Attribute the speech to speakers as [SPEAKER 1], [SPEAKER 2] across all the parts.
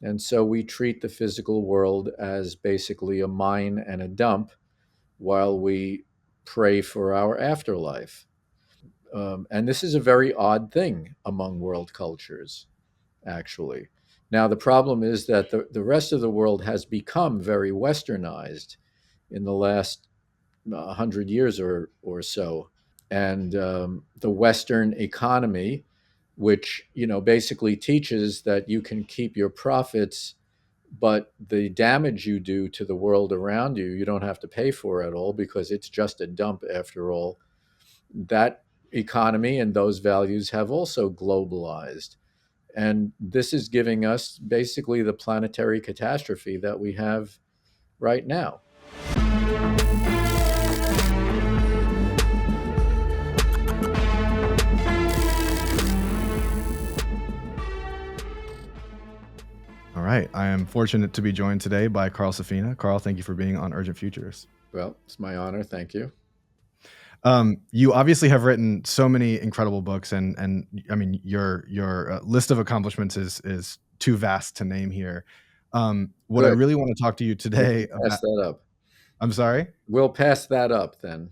[SPEAKER 1] And so we treat the physical world as basically a mine and a dump while we pray for our afterlife. And this is a very odd thing among world cultures, actually. Now, the problem is that the rest of the world has become very westernized in the last 100 years or so. And the Western economy, which basically teaches that you can keep your profits, but the damage you do to the world around you, you don't have to pay for at all because it's just a dump after all. That economy and those values have also globalized. And this is giving us basically the planetary catastrophe that we have right now.
[SPEAKER 2] All right. I am fortunate to be joined today by Carl Safina. Carl, thank you for being on Urgent Futures.
[SPEAKER 1] Well, it's my honor. Thank you.
[SPEAKER 2] You obviously have written so many incredible books, and I mean your list of accomplishments is too vast to name here. What I
[SPEAKER 1] Good.
[SPEAKER 2] really want to talk to you today
[SPEAKER 1] We'll pass
[SPEAKER 2] about.
[SPEAKER 1] that up.
[SPEAKER 2] I'm sorry.
[SPEAKER 1] We'll pass that up then.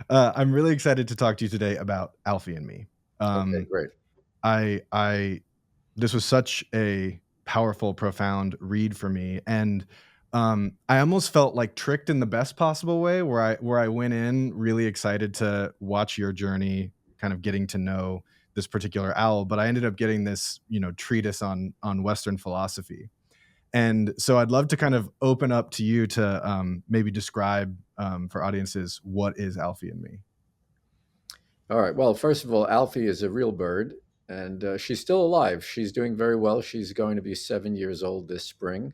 [SPEAKER 2] I'm really excited to talk to you today about Alfie Me.
[SPEAKER 1] Okay, great.
[SPEAKER 2] I this was such a powerful, profound read for me, and I almost felt like tricked in the best possible way, where I went in really excited to watch your journey, kind of getting to know this particular owl, but I ended up getting this, treatise on Western philosophy. And so I'd love to kind of open up to you to maybe describe for audiences, what is Alfie Me?
[SPEAKER 1] All right. Well, first of all, Alfie is a real bird, and she's still alive. She's doing very well. She's going to be 7 years old this spring.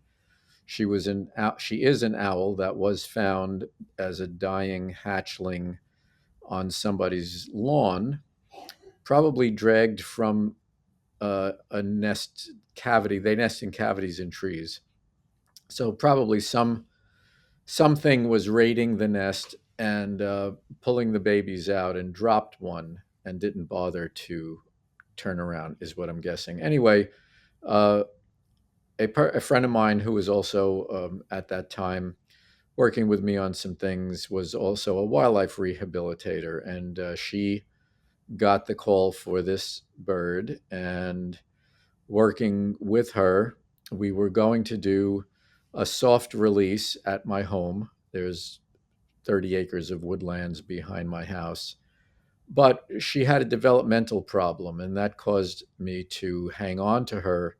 [SPEAKER 1] She is an owl that was found as a dying hatchling on somebody's lawn, probably dragged from a nest cavity. They nest in cavities in trees, so probably something was raiding the nest and pulling the babies out and dropped one and didn't bother to turn around, is what I'm guessing. Anyway, uh, a friend of mine who was also at that time working with me on some things was also a wildlife rehabilitator, and she got the call for this bird. And working with her, we were going to do a soft release at my home. There's 30 acres of woodlands behind my house. But she had a developmental problem, and that caused me to hang on to her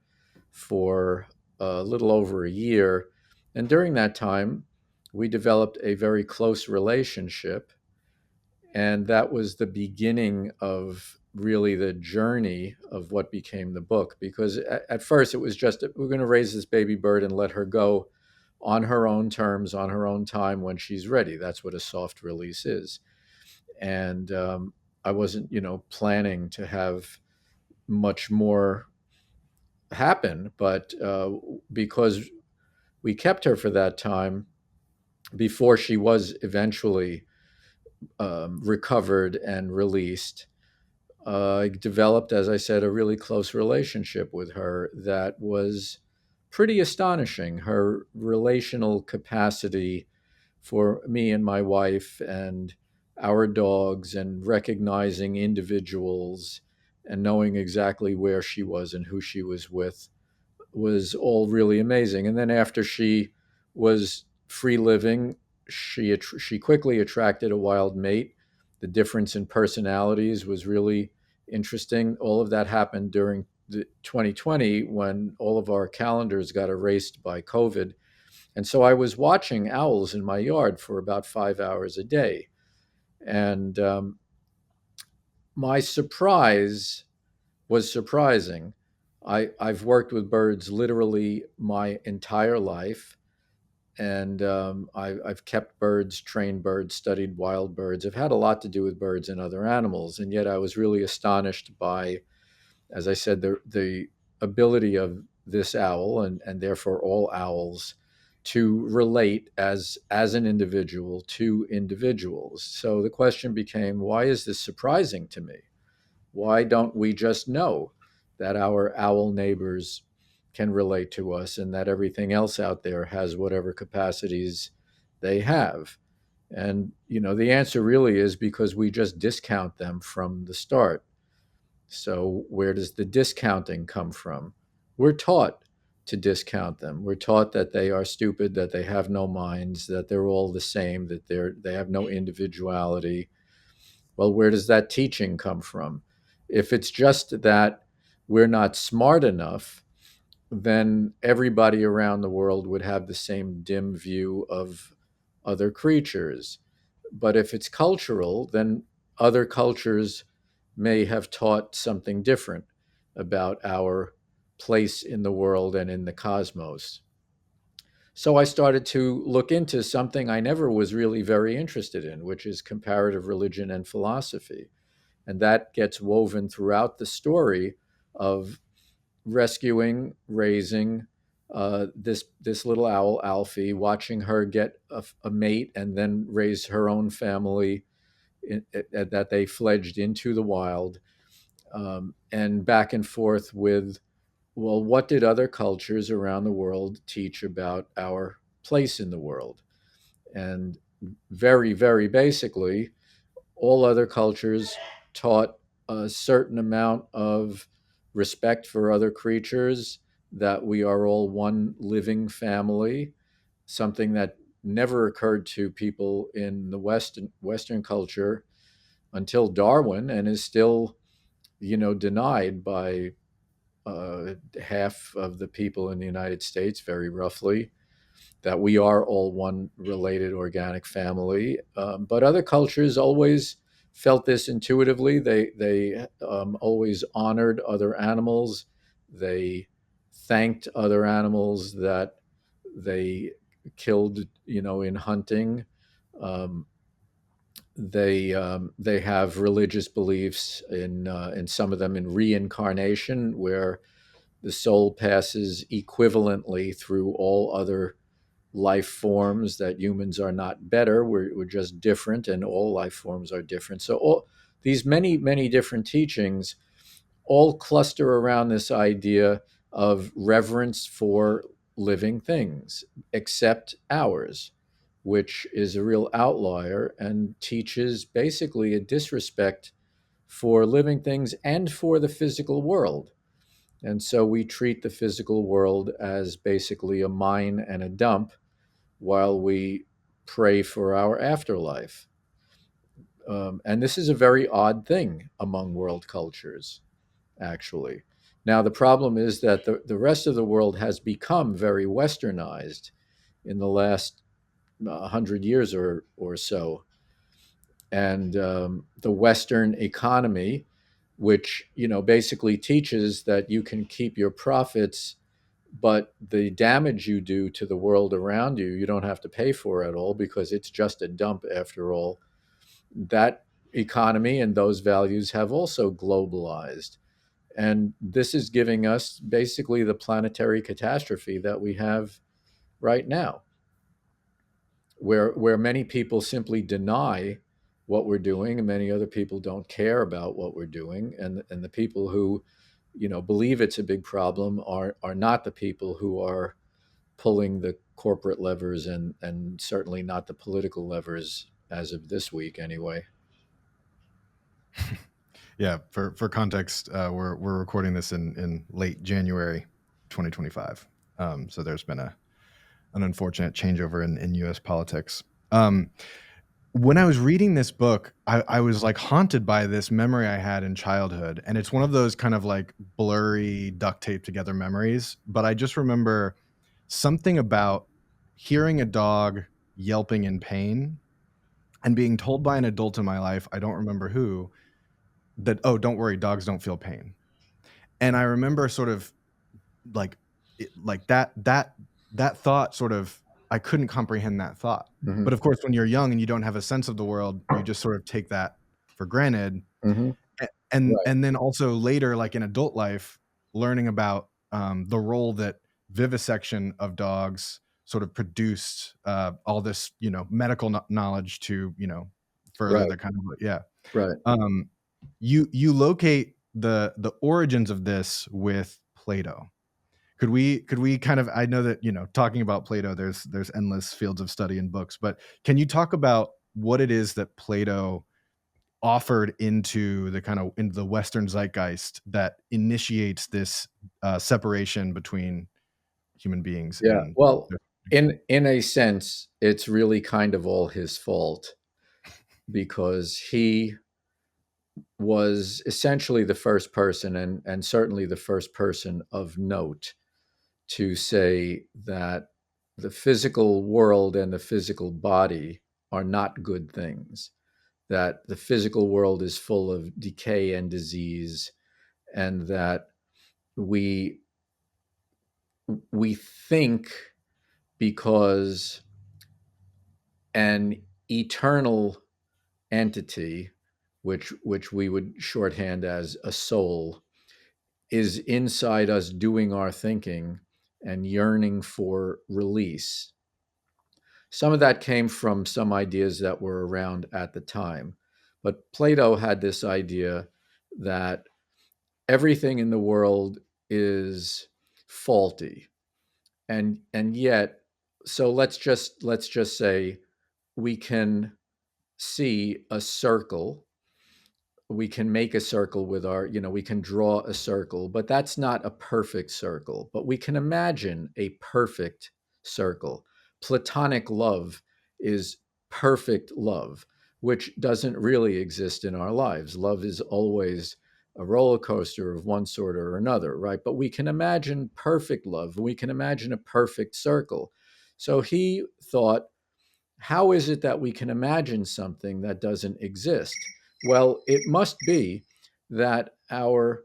[SPEAKER 1] for a little over a year. And during that time, we developed a very close relationship. And that was the beginning of really the journey of what became the book. Because at first it was just, we're going to raise this baby bird and let her go on her own terms, on her own time when she's ready. That's what a soft release is. And I wasn't, planning to have much more happen, but because we kept her for that time before she was eventually recovered and released, I developed, as I said, a really close relationship with her that was pretty astonishing. Her relational capacity for me and my wife and our dogs, and recognizing individuals and knowing exactly where she was and who she was with, was all really amazing. And then after she was free living, she quickly attracted a wild mate. The difference in personalities was really interesting. All of that happened during the 2020, when all of our calendars got erased by COVID. And so I was watching owls in my yard for about 5 hours a day. And my surprise was surprising. I've worked with birds literally my entire life, and I've kept birds, trained birds, studied wild birds. I've had a lot to do with birds and other animals, and yet I was really astonished by, as I said, the ability of this owl, and therefore all owls, to relate as an individual to individuals. So the question became, why is this surprising to me? Why don't we just know? that our owl neighbors can relate to us and that everything else out there has whatever capacities they have. And, the answer really is because we just discount them from the start. So, where does the discounting come from? We're taught to discount them. We're taught that they are stupid, that they have no minds, that they're all the same, that they have no individuality. Well, where does that teaching come from? If it's just that we're not smart enough, then everybody around the world would have the same dim view of other creatures. But if it's cultural, then other cultures may have taught something different about our place in the world and in the cosmos. So I started to look into something I never was really very interested in, which is comparative religion and philosophy. And that gets woven throughout the story of rescuing, raising this little owl, Alfie, watching her get a mate and then raise her own family that they fledged into the wild, and back and forth with, well, what did other cultures around the world teach about our place in the world? And very, very basically, all other cultures taught a certain amount of respect for other creatures, that we are all one living family, something that never occurred to people in the Western culture until Darwin, and is still, denied by half of the people in the United States, very roughly, that we are all one related organic family. But other cultures always felt this intuitively. They always honored other animals. They thanked other animals that they killed, in hunting. Um, they have religious beliefs in some of them in reincarnation, where the soul passes equivalently through all other life forms, that humans are not better, we're just different, and all life forms are different. So all these many, many different teachings all cluster around this idea of reverence for living things, except ours, which is a real outlier and teaches basically a disrespect for living things and for the physical world. And so we treat the physical world as basically a mine and a dump, while we pray for our afterlife. And this is a very odd thing among world cultures, actually. Now, the problem is that the rest of the world has become very westernized in the last 100 years or so. And the Western economy, which basically teaches that you can keep your profits, but the damage you do to the world around you, you don't have to pay for at all, because it's just a dump after all. That economy and those values have also globalized. And this is giving us basically the planetary catastrophe that we have right now, where many people simply deny what we're doing, and many other people don't care about what we're doing. And the people who, believe it's a big problem are not the people who are pulling the corporate levers, and certainly not the political levers as of this week anyway.
[SPEAKER 2] Yeah, for context, we're recording this in late January 2025. So there's been an unfortunate changeover in U.S. politics. When I was reading this book, I was like haunted by this memory I had in childhood, and it's one of those kind of like blurry, duct taped together memories. But I just remember something about hearing a dog yelping in pain and being told by an adult in my life, I don't remember who, that, oh, don't worry, dogs don't feel pain. And I remember sort of like like that thought sort of, I couldn't comprehend that thought.
[SPEAKER 1] Hmm.
[SPEAKER 2] But of course, when you're young and you don't have a sense of the world, you just sort of take that for granted.
[SPEAKER 1] Hmm. Right.
[SPEAKER 2] And then also later, like in adult life, learning about the role that vivisection of dogs sort of produced all this, medical knowledge to, further
[SPEAKER 1] Right.
[SPEAKER 2] the kind of, yeah.
[SPEAKER 1] Right.
[SPEAKER 2] Um, you locate the origins of this with Plato. Could we kind of, I know that, talking about Plato, there's endless fields of study in books, but can you talk about what it is that Plato offered into the Western zeitgeist that initiates this separation between human beings
[SPEAKER 1] Yeah.
[SPEAKER 2] and
[SPEAKER 1] Well, in a sense, it's really kind of all his fault because he was essentially the first person and certainly the first person of note to say that the physical world and the physical body are not good things, that the physical world is full of decay and disease, and that we we think because an eternal entity, which we would shorthand as a soul, is inside us doing our thinking and yearning for release. Some of that came from some ideas that were around at the time. But Plato had this idea that everything in the world is faulty. And yet, so let's just say we can see a circle, we can make a circle with our, we can draw a circle, but that's not a perfect circle. But we can imagine a perfect circle. Platonic love is perfect love, which doesn't really exist in our lives. Love is always a roller coaster of one sort or another, right? But we can imagine perfect love. We can imagine a perfect circle. So he thought, how is it that we can imagine something that doesn't exist? Well, it must be that our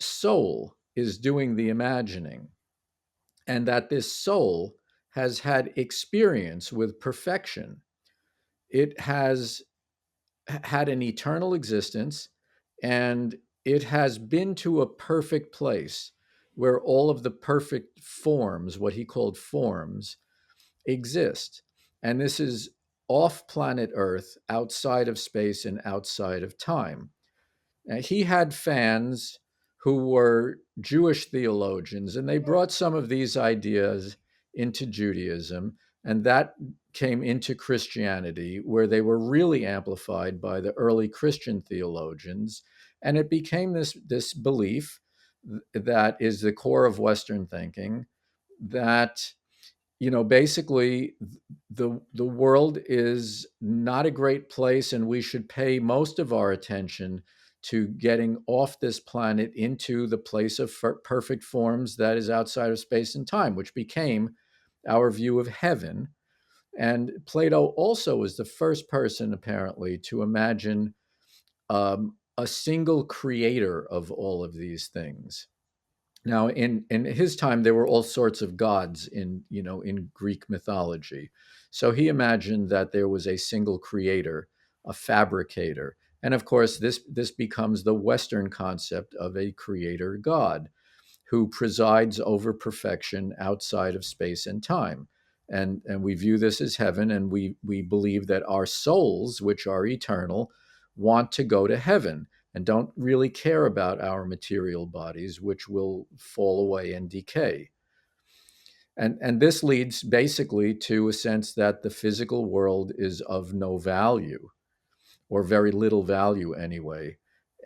[SPEAKER 1] soul is doing the imagining, and that this soul has had experience with perfection. It has had an eternal existence, and it has been to a perfect place where all of the perfect forms, what he called forms, exist. And this is off planet Earth, outside of space and outside of time. He had fans who were Jewish theologians, and they brought some of these ideas into Judaism, and that came into Christianity, where they were really amplified by the early Christian theologians. And it became this belief that is the core of Western thinking, that basically the world is not a great place, and we should pay most of our attention to getting off this planet into the place of perfect forms that is outside of space and time, which became our view of heaven. And Plato also was the first person, apparently, to imagine a single creator of all of these things. Now, in his time, there were all sorts of gods in Greek mythology. So he imagined that there was a single creator, a fabricator, and of course, this becomes the Western concept of a creator god who presides over perfection outside of space and time. And we view this as heaven, and we believe that our souls, which are eternal, want to go to heaven and don't really care about our material bodies, which will fall away and decay. And this leads basically to a sense that the physical world is of no value, or very little value anyway.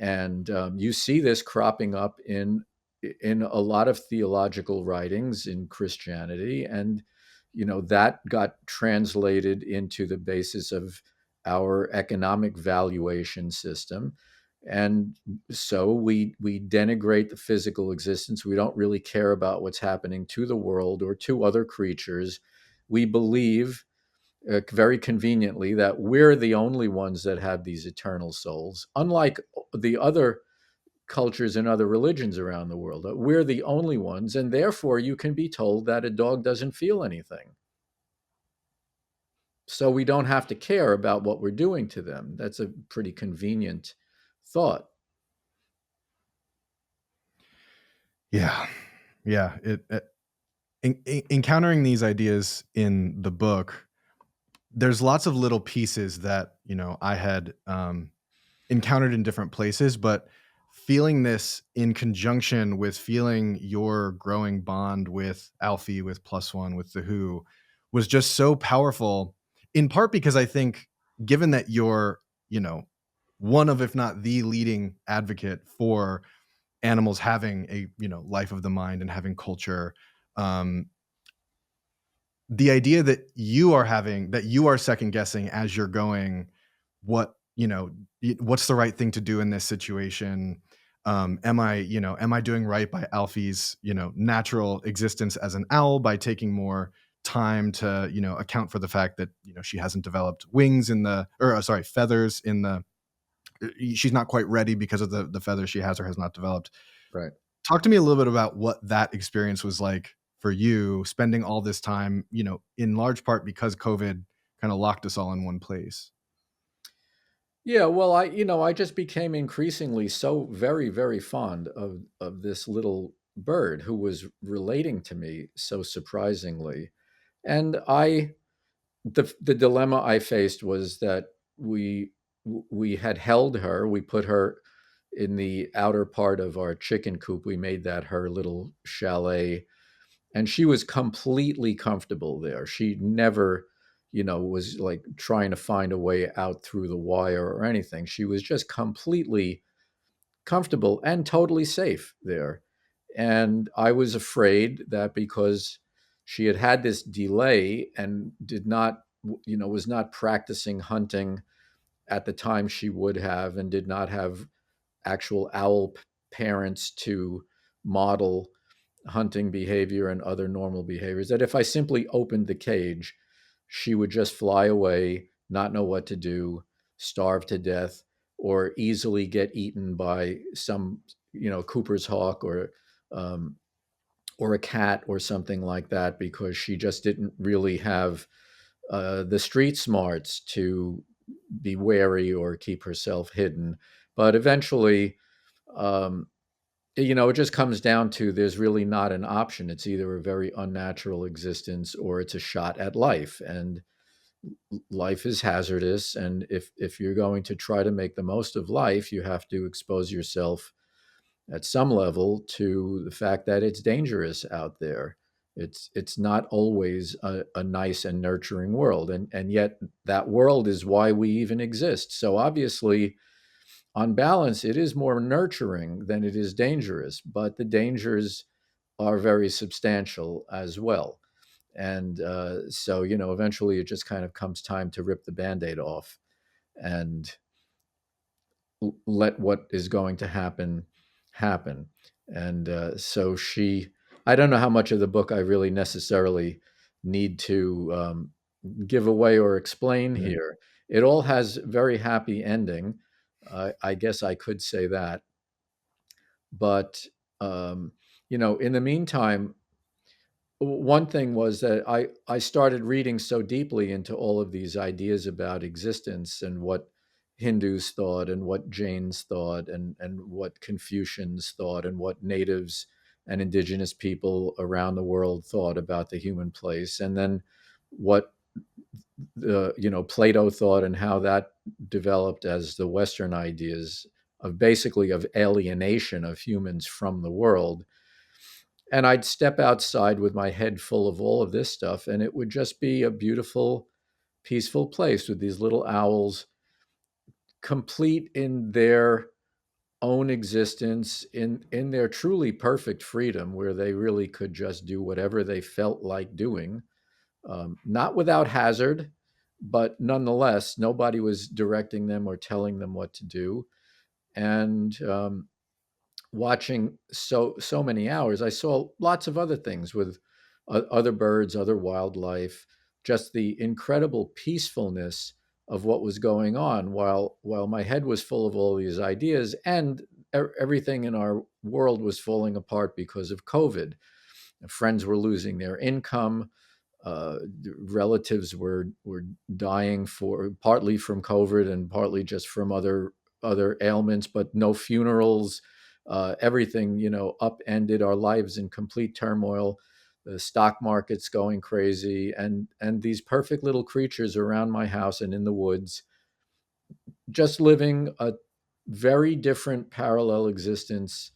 [SPEAKER 1] And you see this cropping up in a lot of theological writings in Christianity, and that got translated into the basis of our economic valuation system. And so we denigrate the physical existence. We don't really care about what's happening to the world or to other creatures. We believe very conveniently that we're the only ones that have these eternal souls, unlike the other cultures and other religions around the world. We're the only ones, and therefore you can be told that a dog doesn't feel anything. So we don't have to care about what we're doing to them. That's a pretty convenient thought.
[SPEAKER 2] Yeah, yeah. Encountering these ideas in the book, there's lots of little pieces that I had encountered in different places, but feeling this in conjunction with feeling your growing bond with Alfie, with Plus One, with the Who, was just so powerful. In part because I think, given that you're, you know, one of, if not the leading advocate for animals having a, life of the mind and having culture, um, the idea that you are second guessing as you're going, what, what's the right thing to do in this situation? Am I doing right by Alfie's, natural existence as an owl by taking more time to, account for the fact that, she hasn't developed wings in the, or sorry, feathers in the, she's not quite ready because of the feathers she has or has not developed.
[SPEAKER 1] Right.
[SPEAKER 2] Talk to me a little bit about what that experience was like for you, spending all this time, in large part because COVID kind of locked us all in one place.
[SPEAKER 1] Yeah, well, I just became increasingly so very, very fond of this little bird who was relating to me so surprisingly. And the dilemma I faced was that we we had held her, we put her in the outer part of our chicken coop. We made that her little chalet, and she was completely comfortable there. She never, was like trying to find a way out through the wire or anything. She was just completely comfortable and totally safe there. And I was afraid that because she had had this delay and did not, was not practicing hunting at the time she would have, and did not have actual owl parents to model hunting behavior and other normal behaviors, that if I simply opened the cage, she would just fly away, not know what to do, starve to death, or easily get eaten by some, Cooper's hawk, um, or a cat or something like that, because she just didn't really have the street smarts to be wary or keep herself hidden. But eventually, um, it just comes down to there's really not an option. It's either a very unnatural existence or it's a shot at life. And life is hazardous. And if you're going to try to make the most of life, you have to expose yourself at some level to the fact that it's dangerous out there. It's not always a nice and nurturing world. And yet that world is why we even exist. So obviously, on balance, it is more nurturing than it is dangerous, but the dangers are very substantial as well. And so, eventually it just kind of comes time to rip the band aid off and let what is going to happen happen. And so I don't know how much of the book I really necessarily need to give away or explain
[SPEAKER 2] Right.
[SPEAKER 1] here. It all has very happy ending. I guess I could say that. But, um, in the meantime, one thing was that I started reading so deeply into all of these ideas about existence and what Hindus thought and what Jains thought and what Confucians thought and what natives and indigenous people around the world thought about the human place, and then what Plato thought and how that developed as the Western ideas of basically of alienation of humans from the world. And I'd step outside with my head full of all of this stuff, and it would just be a beautiful, peaceful place with these little owls, complete in their own existence, in their truly perfect freedom, where they really could just do whatever they felt like doing, not without hazard, but nonetheless, nobody was directing them or telling them what to do. And watching so many hours, I saw lots of other things with other birds, other wildlife, just the incredible peacefulness of what was going on, while my head was full of all these ideas, and everything in our world was falling apart because of COVID. Friends were losing their income. Relatives were dying, for partly from COVID and partly just from other ailments, but no funerals. Everything, upended, our lives in complete turmoil. The stock market's going crazy, and these perfect little creatures around my house and in the woods, just living a very different parallel existence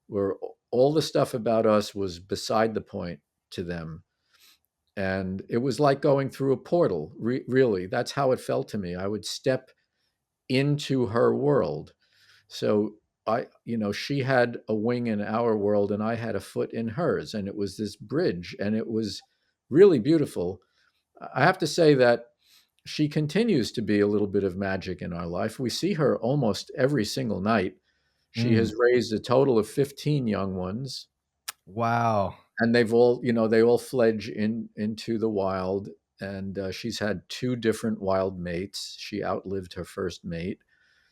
[SPEAKER 1] where all the stuff about us was beside the point to them. And it was like going through a portal, really. That's how it felt to me. I would step into her world. So she had a wing in our world and I had a foot in hers. And it was this bridge and it was really beautiful. I have to say that she continues to be a little bit of magic in our life. We see her almost every single night. She
[SPEAKER 2] Mm.
[SPEAKER 1] has raised a total of 15 young ones,
[SPEAKER 2] Wow.
[SPEAKER 1] and they've all, they all fledge into the wild. And she's had two different wild mates. She outlived her first mate.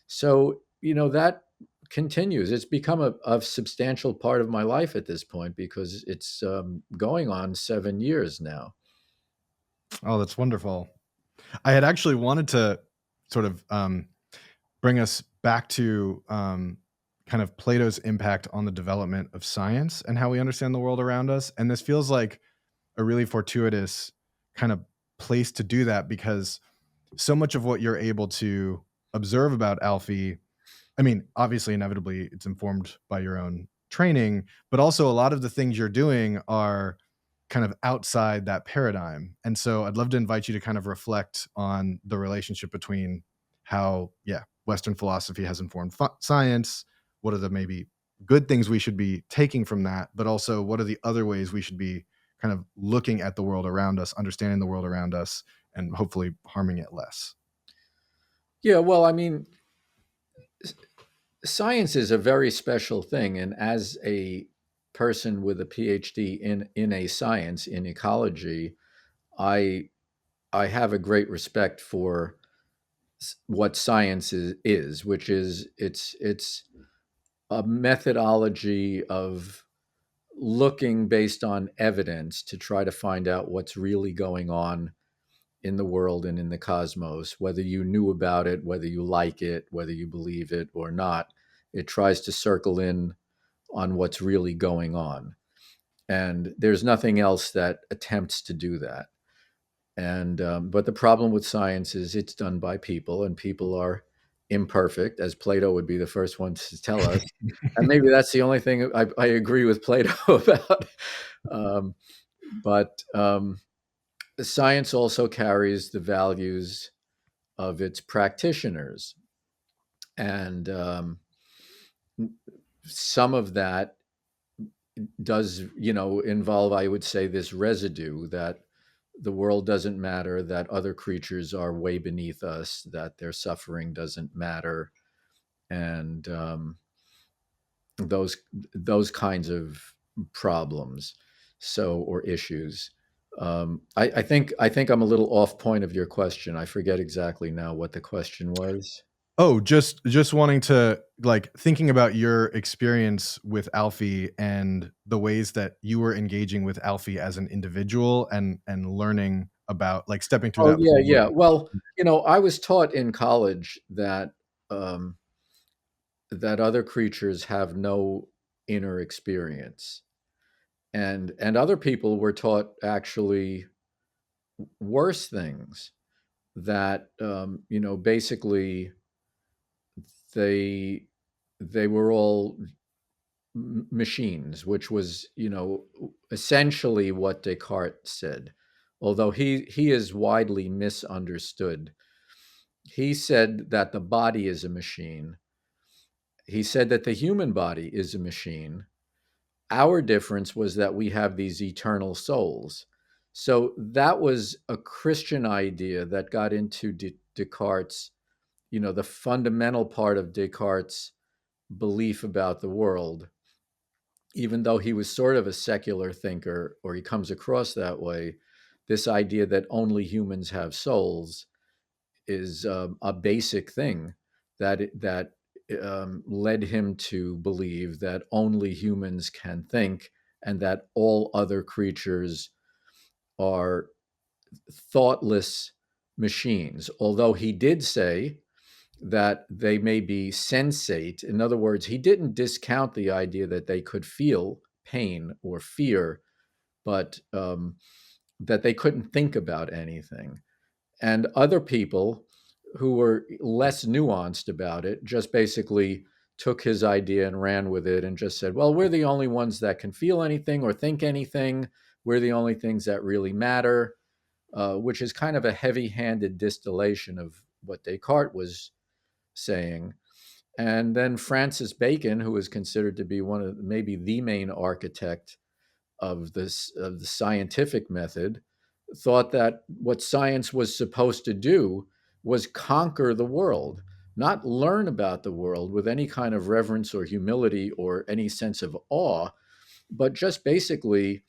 [SPEAKER 1] So, that continues. It's become a substantial part of my life at this point because it's going on 7 years now.
[SPEAKER 2] Oh, that's wonderful. I had actually wanted to sort of bring us back to kind of Plato's impact on the development of science and how we understand the world around us. And this feels like a really fortuitous kind of place to do that because so much of what you're able to observe about Alfie, I mean, obviously, inevitably, it's informed by your own training, but also a lot of the things you're doing are kind of outside that paradigm. And so I'd love to invite you to kind of reflect on the relationship between how, yeah, Western philosophy has informed science. What are the maybe good things we should be taking from that? But also, what are the other ways we should be kind of looking at the world around us, understanding the world around us, and hopefully harming it less?
[SPEAKER 1] Yeah, well, I mean, science is a very special thing. And as a person with a PhD in a science, in ecology, I I have a great respect for what science is, which is it's a methodology of looking based on evidence to try to find out what's really going on in the world and in the cosmos, whether you knew about it, whether you like it, whether you believe it or not. It tries to circle in on what's really going on. And there's nothing else that attempts to do that. And but the problem with science is it's done by people, and people are imperfect, as Plato would be the first one to tell us. And maybe that's the only thing I agree with Plato about. Um, but science also carries the values of its practitioners, and some of that does, involve, I would say, this residue that the world doesn't matter, that other creatures are way beneath us, that their suffering doesn't matter, and those those kinds of problems, or issues. I think I'm a little off point of your question. I forget exactly now what the question was.
[SPEAKER 2] Oh, just wanting to like thinking about your experience with Alfie and the ways that you were engaging with Alfie as an individual and learning about like stepping through
[SPEAKER 1] Oh
[SPEAKER 2] that
[SPEAKER 1] yeah,
[SPEAKER 2] pool
[SPEAKER 1] yeah.
[SPEAKER 2] of
[SPEAKER 1] Well, I was taught in college um, that other creatures have no inner experience, and other people were taught actually worse things, that basically they they were all machines, which was essentially what Descartes said, although he is widely misunderstood. He said that the body is a machine. He said that the human body is a machine. Our difference was that we have these eternal souls. So that was a Christian idea that got into Descartes, the fundamental part of Descartes' belief about the world. Even though he was sort of a secular thinker, or he comes across that way, this idea that only humans have souls is a basic thing that led him to believe that only humans can think, and that all other creatures are thoughtless machines. Although he did say that they may be sensate. In other words, he didn't discount the idea that they could feel pain or fear, but that they couldn't think about anything. And other people who were less nuanced about it just basically took his idea and ran with it and just said, well, we're the only ones that can feel anything or think anything. We're the only things that really matter, which is kind of a heavy handed distillation of what Descartes was saying. And then Francis Bacon, who is considered to be one of maybe the main architect of the scientific method, thought that what science was supposed to do was conquer the world, not learn about the world with any kind of reverence or humility or any sense of awe, but just basically,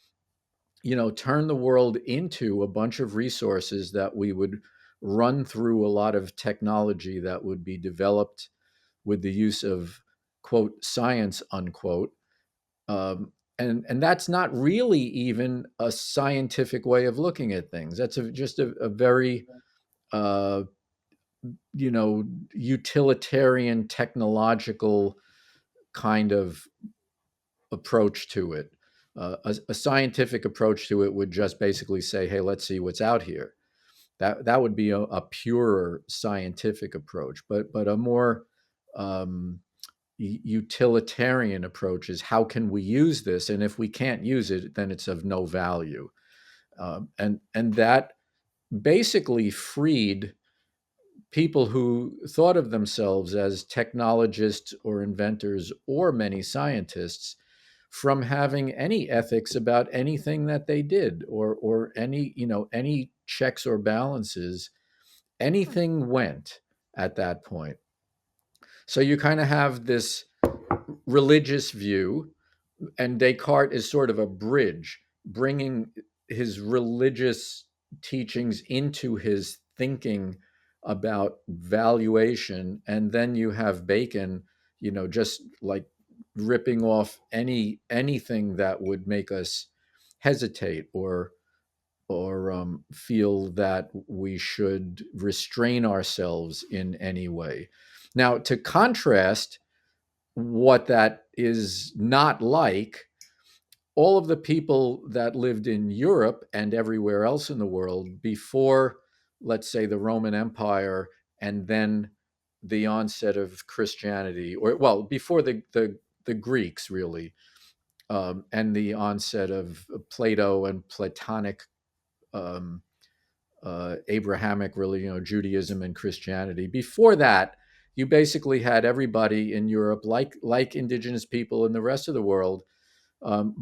[SPEAKER 1] turn the world into a bunch of resources that we would run through a lot of technology that would be developed with the use of quote science unquote, and that's not really even a scientific way of looking at things. That's just a very uh, utilitarian technological kind of approach to it. A scientific approach to it would just basically say, "Hey, let's see what's out here." That would be a purer scientific approach, but a more um, utilitarian approach is how can we use this, and if we can't use it, then it's of no value. And that basically freed people who thought of themselves as technologists or inventors or many scientists from having any ethics about anything that they did, or any checks or balances. Anything went at that point. So you kind of have this religious view, and Descartes is sort of a bridge, bringing his religious teachings into his thinking about valuation. And then you have Bacon, just like ripping off anything that would make us hesitate or feel that we should restrain ourselves in any way. Now, to contrast what that is not like, all of the people that lived in Europe and everywhere else in the world before, let's say, the Roman Empire, and then the onset of Christianity, or well, before the Greeks really, and the onset of Plato and Platonic, um, Abrahamic, really, Judaism and Christianity. Before that, you basically had everybody in Europe, like indigenous people in the rest of the world,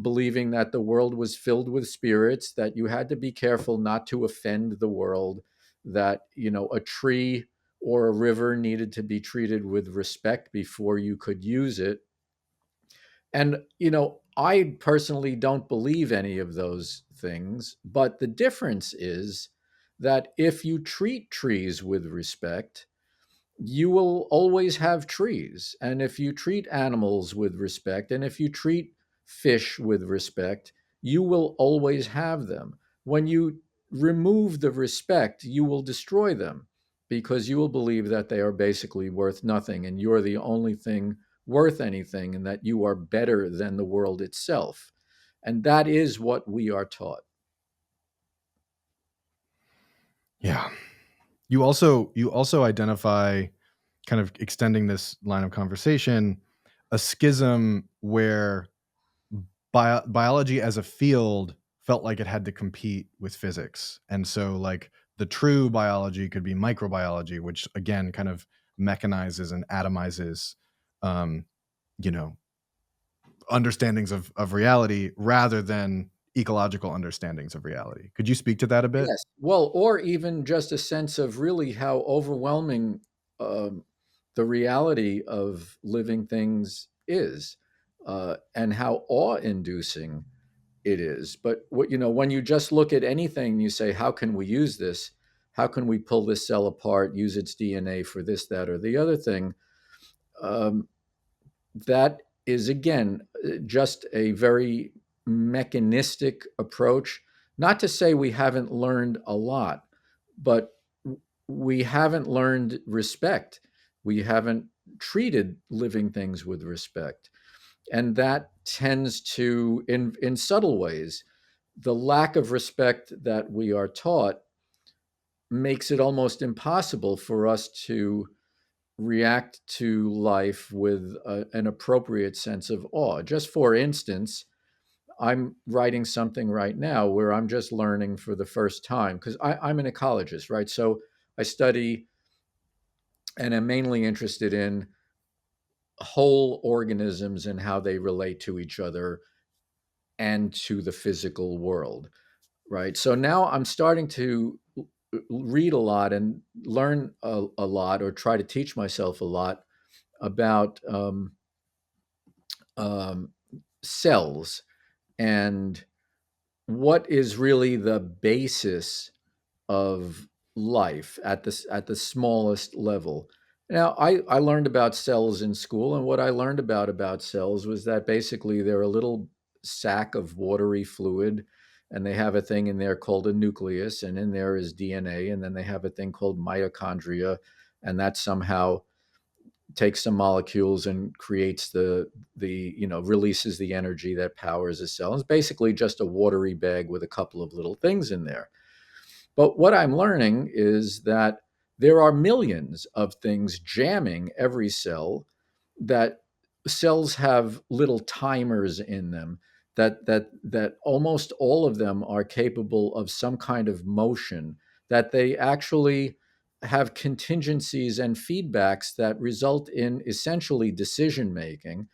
[SPEAKER 1] believing that the world was filled with spirits, that you had to be careful not to offend the world, that a tree or a river needed to be treated with respect before you could use it. And I personally don't believe any of those things, but the difference is that if you treat trees with respect, you will always have trees. And if you treat animals with respect, and if you treat fish with respect, you will always have them. When you remove the respect, you will destroy them, because you will believe that they are basically worth nothing and you're the only thing worth anything, and that you are better than the world itself. And that is what we are taught.
[SPEAKER 2] Yeah. You also identify, kind of extending this line of conversation, a schism where biology as a field felt like it had to compete with physics. And so like the true biology could be microbiology, which again kind of mechanizes and atomizes um, you know, understandings of reality rather than ecological understandings of reality. Could you speak to that a bit?
[SPEAKER 1] Yes. Well, or even just a sense of really how overwhelming um, the reality of living things is, and how awe-inducing it is. But when you just look at anything, you say, "How can we use this? How can we pull this cell apart, use its DNA for this, that, or the other thing?" Um, that is again just a very mechanistic approach. Not to say we haven't learned a lot, but we haven't learned respect. We haven't treated living things with respect. And that tends to, in subtle ways, the lack of respect that we are taught makes it almost impossible for us to react to life with an appropriate sense of awe. Just for instance, I'm writing something right now where I'm just learning for the first time because I'm an ecologist, right? So I study and am mainly interested in whole organisms and how they relate to each other and to the physical world, right? So now I'm starting to read a lot and learn a lot, or try to teach myself a lot about um, cells and what is really the basis of life at the smallest level. Now, I learned about cells in school, and what I learned about cells was that basically they're a little sack of watery fluid, and they have a thing in there called a nucleus, and in there is DNA, and then they have a thing called mitochondria, and that somehow takes some molecules and creates releases the energy that powers a cell. It's basically just a watery bag with a couple of little things in there. But what I'm learning is that there are millions of things jamming every cell, that cells have little timers in them, that almost all of them are capable of some kind of motion, that they actually have contingencies and feedbacks that result in essentially decision making.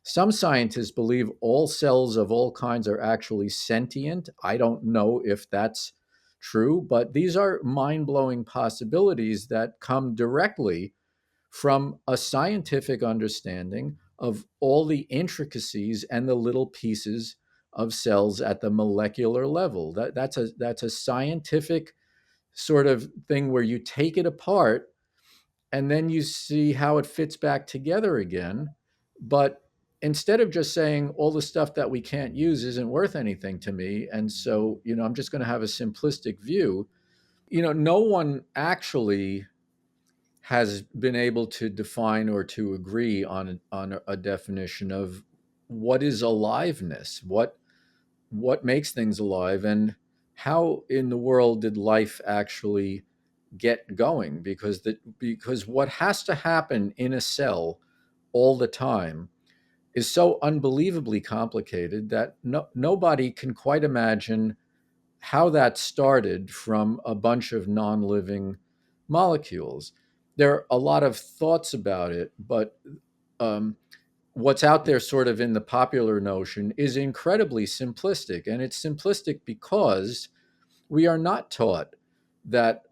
[SPEAKER 1] Some scientists believe all cells of all kinds are actually sentient. I don't know if that's true, but these are mind blowing possibilities that come directly from a scientific understanding of all the intricacies and the little pieces of cells at the molecular level. That's a scientific sort of thing where you take it apart and then you see how it fits back together again. But instead of just saying all the stuff that we can't use isn't worth anything to me, and so, I'm just going to have a simplistic view, no one actually has been able to define or to agree on a definition of what is aliveness, what makes things alive, and how in the world did life actually get going, because what has to happen in a cell all the time is so unbelievably complicated that nobody can quite imagine how that started from a bunch of non-living molecules. There are a lot of thoughts about it, but um, what's out there sort of in the popular notion is incredibly simplistic, and it's simplistic because we are not taught that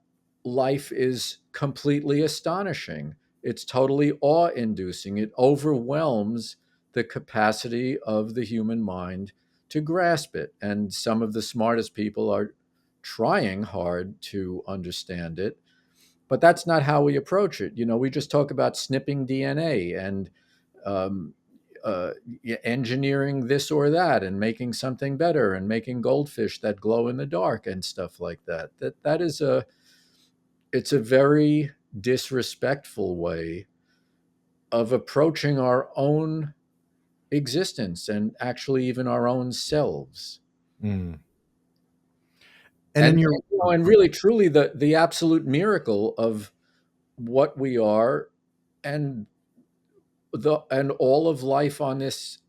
[SPEAKER 1] life is completely astonishing. It's totally awe inducing. It overwhelms the capacity of the human mind to grasp it. And some of the smartest people are trying hard to understand it. But that's not how we approach it. We just talk about snipping DNA and um, uh, engineering this or that and making something better and making goldfish that glow in the dark and stuff like that. That is it's a very disrespectful way of approaching our own existence and actually even our own selves.
[SPEAKER 2] Mm. And in
[SPEAKER 1] And
[SPEAKER 2] your
[SPEAKER 1] and really truly the absolute miracle of what we are, and all of life on this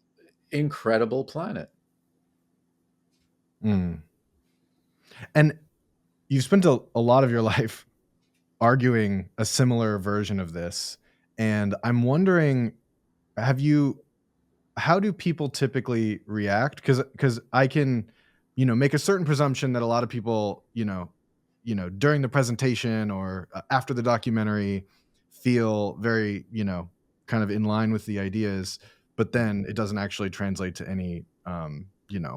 [SPEAKER 1] incredible planet.
[SPEAKER 2] mm. And you've spent a lot of your life arguing a similar version of this, and I'm wondering, have you how do people typically react? Because I can, make a certain presumption that a lot of people, during the presentation or after the documentary, feel very, kind of in line with the ideas, but then it doesn't actually translate to any,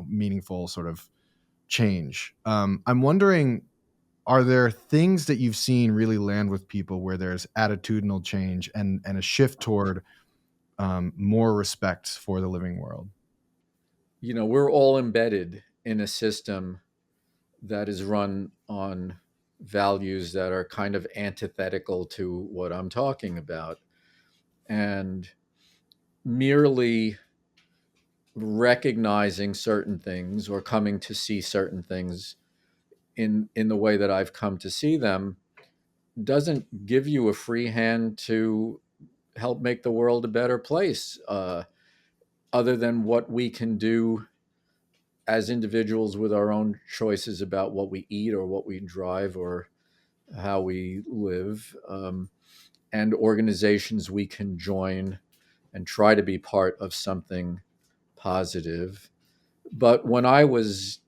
[SPEAKER 2] meaningful sort of change. I'm wondering, are there things that you've seen really land with people where there's attitudinal change and a shift toward more respect for the living world?
[SPEAKER 1] We're all embedded in a system that is run on values that are kind of antithetical to what I'm talking about. And merely recognizing certain things or coming to see certain things in the way that I've come to see them, doesn't give you a free hand to help make the world a better place, other than what we can do as individuals with our own choices about what we eat or what we drive or how we live, and organizations we can join and try to be part of something positive. But when I was,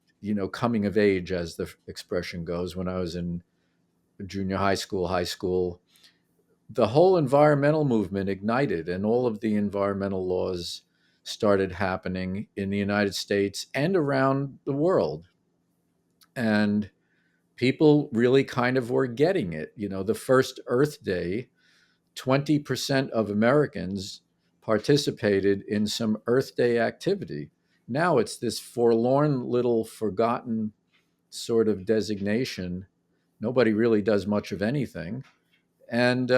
[SPEAKER 1] coming of age, as the expression goes, when I was in junior high school, the whole environmental movement ignited, and all of the environmental laws started happening in the United States and around the world. And people really kind of were getting it. The first Earth Day, 20% of Americans participated in some Earth Day activity. Now it's this forlorn little forgotten sort of designation. Nobody really does much of anything. And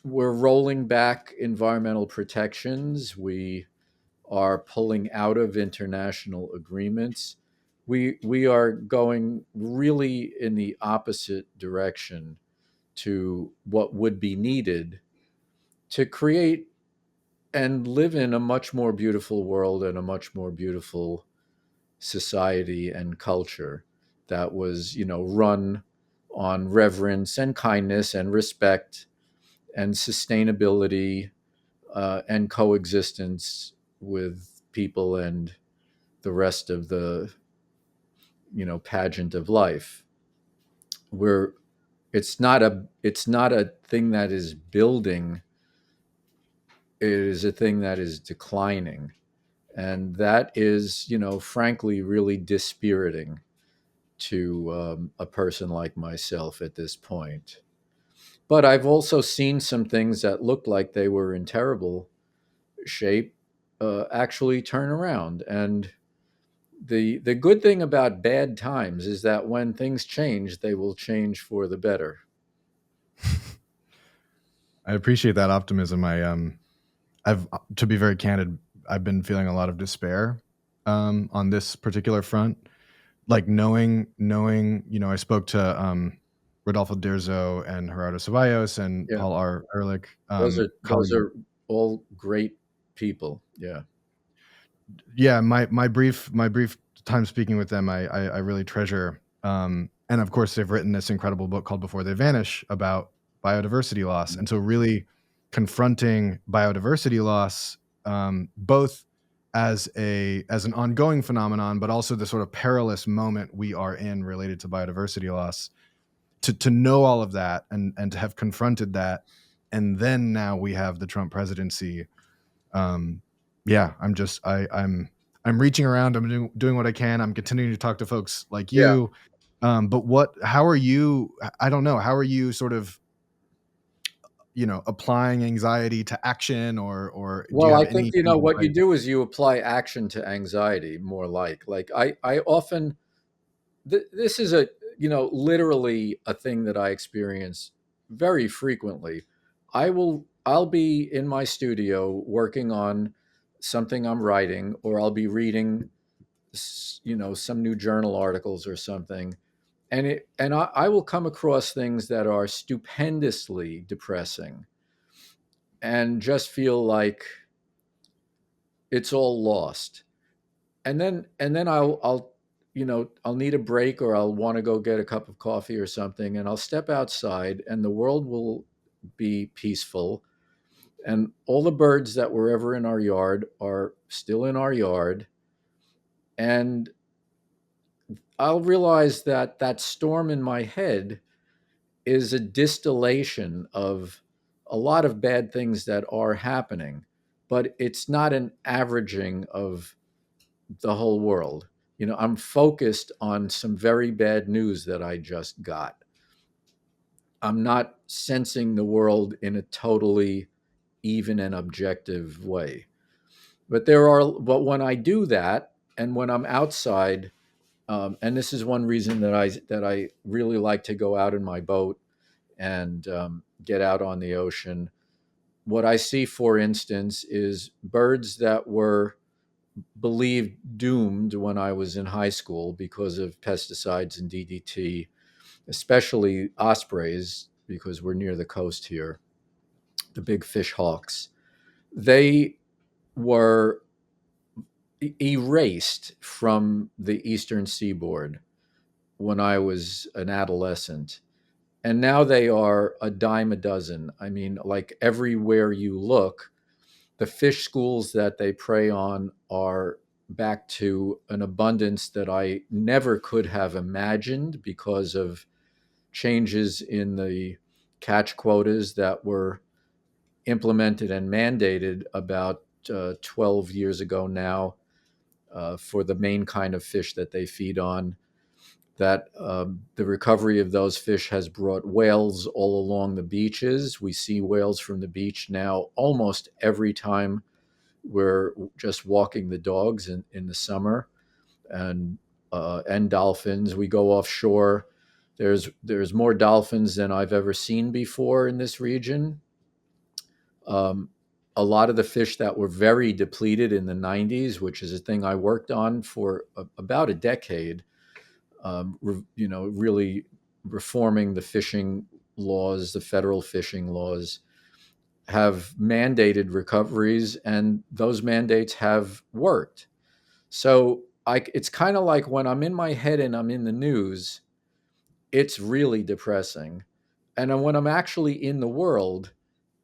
[SPEAKER 1] we're rolling back environmental protections. We are pulling out of international agreements. We are going really in the opposite direction to what would be needed to create and live in a much more beautiful world and a much more beautiful society and culture that was, run on reverence and kindness and respect and sustainability, and coexistence with people and the rest of the, pageant of life. We're it's not a thing that is building. It is a thing that is declining, and that is, frankly, really dispiriting to a person like myself at this point. But I've also seen some things that looked like they were in terrible shape actually turn around. And the good thing about bad times is that when things change, they will change for the better.
[SPEAKER 2] I appreciate that optimism. I've to be very candid, I've been feeling a lot of despair on this particular front. Like knowing, I spoke to Rodolfo Dirzo and Gerardo Ceballos and
[SPEAKER 1] Yeah,
[SPEAKER 2] Paul R. Ehrlich,
[SPEAKER 1] those
[SPEAKER 2] colleague.
[SPEAKER 1] are all great people. Yeah.
[SPEAKER 2] Yeah, my brief time speaking with them, I really treasure. And of course, they've written this incredible book called Before They Vanish about biodiversity loss, and so really confronting biodiversity loss, both as an ongoing phenomenon, but also the sort of perilous moment we are in related to biodiversity loss. To know all of that and to have confronted that, and then now we have the Trump presidency. um, yeah, I'm reaching around. I'm doing what I can. I'm continuing to talk to folks like
[SPEAKER 1] Yeah.
[SPEAKER 2] you. But how are you? I don't know. How are you sort of, applying anxiety to action, or do you
[SPEAKER 1] Well,
[SPEAKER 2] have
[SPEAKER 1] I think,
[SPEAKER 2] any kind of
[SPEAKER 1] what you
[SPEAKER 2] advice?
[SPEAKER 1] do is you apply action to anxiety, more like I often, this is a, literally a thing that I experience very frequently. I'll be in my studio working on something I'm writing, or I'll be reading, some new journal articles or something, and I will come across things that are stupendously depressing and just feel like it's all lost. And then I'll need a break, or I'll want to go get a cup of coffee or something, and I'll step outside and the world will be peaceful, and all the birds that were ever in our yard are still in our yard, and I'll realize that that storm in my head is a distillation of a lot of bad things that are happening, but it's not an averaging of the whole world. I'm focused on some very bad news that I just got. I'm not sensing the world in a totally even and objective way. But when I do that, and when I'm outside, and this is one reason that I really like to go out in my boat and get out on the ocean. What I see, for instance, is birds that were believed doomed when I was in high school because of pesticides and DDT, especially ospreys, because we're near the coast here, the big fish hawks. They were erased from the eastern seaboard when I was an adolescent. And now they are a dime a dozen. I mean, like everywhere you look, the fish schools that they prey on are back to an abundance that I never could have imagined because of changes in the catch quotas that were implemented and mandated about 12 years ago now, for the main kind of fish that they feed on. That the recovery of those fish has brought whales all along the beaches. We see whales from the beach now almost every time we're just walking the dogs in the summer, and dolphins. We go offshore. There's more dolphins than I've ever seen before in this region. Um, a lot of the fish that were very depleted in the 90s, which is a thing I worked on for about a decade, really reforming the fishing laws, the federal fishing laws, have mandated recoveries, and those mandates have worked. So it's kind of like when I'm in my head and I'm in the news, it's really depressing. And then when I'm actually in the world,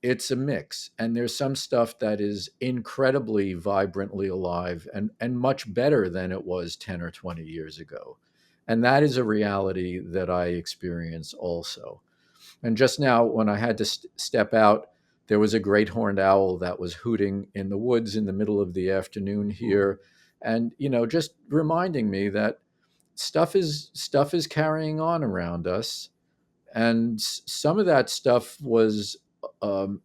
[SPEAKER 1] it's a mix. And there's some stuff that is incredibly vibrantly alive and much better than it was 10 or 20 years ago. And that is a reality that I experience also. And just now, when I had to step out, there was a great horned owl that was hooting in the woods in the middle of the afternoon here. And, just reminding me that stuff is carrying on around us, and some of that stuff was